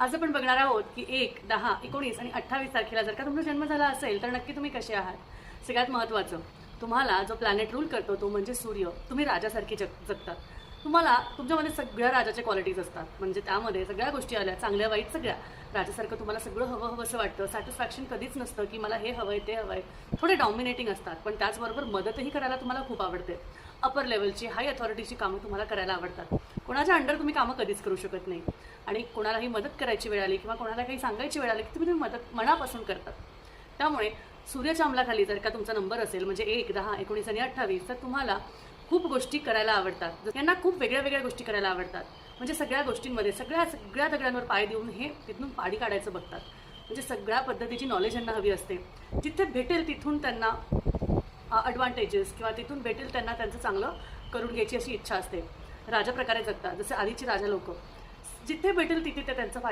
आज आपण बघणार आहोत की 1, 10, 19 आणि 28 तारखेला जर का तुमचा जन्म झाला असेल तर नक्की तुम्ही कसे आहात। सगळ्यात महत्त्वाचं, तुम्हाला जो प्लॅनेट रूल करतो तो म्हणजे सूर्य। तुम्ही राजासारखी जगतात। तुम्हाला तुमच्यामध्ये सगळ्या राजाच्या क्वालिटीज असतात, म्हणजे त्यामध्ये सगळ्या गोष्टी आल्या, चांगल्या वाईट सगळ्या। राजासारखं तुम्हाला सगळं हवं असं वाटतं, सॅटिस्फॅक्शन कधीच नसतं की मला हे हवंय ते हवंय। थोडे डॉमिनेटिंग असतात, पण त्याचबरोबर मदतही करायला तुम्हाला खूप आवडते। अपर लेवलची हाय अथॉरिटीची कामं तुम्हाला करायला आवडतात। कोणाच्या अंडर तुम्ही कामं कधीच करू शकत नाही, आणि कोणालाही मदत करायची वेळ आली किंवा कोणाला काही सांगायची वेळ आली की तुम्ही मदत मनापासून करतात। त्यामुळे सूर्याच्या अंमलाखाली जर का तुमचा नंबर असेल म्हणजे 1, 10, 19 आणि 28, तर तुम्हाला खूप गोष्टी करायला आवडतात। यांना खूप वेगळ्या वेगळ्या गोष्टी करायला आवडतात, म्हणजे सगळ्या गोष्टींमध्ये सगळ्या दगडांवर पाय देऊन हे तिथून पाडी काढायचं बघतात। म्हणजे सगळ्या पद्धतीची नॉलेज यांना हवी असते। जिथे भेटेल तिथून त्यांना ॲडव्हान्टेजेस किंवा तिथून भेटेल त्यांना त्यांचं चांगलं करून घ्यायची अशी इच्छा असते। राजा प्रकारे जगतात, जसे आधीचे राजा लोक जिथे भेटेल तिथे ते त्यांचा फायदा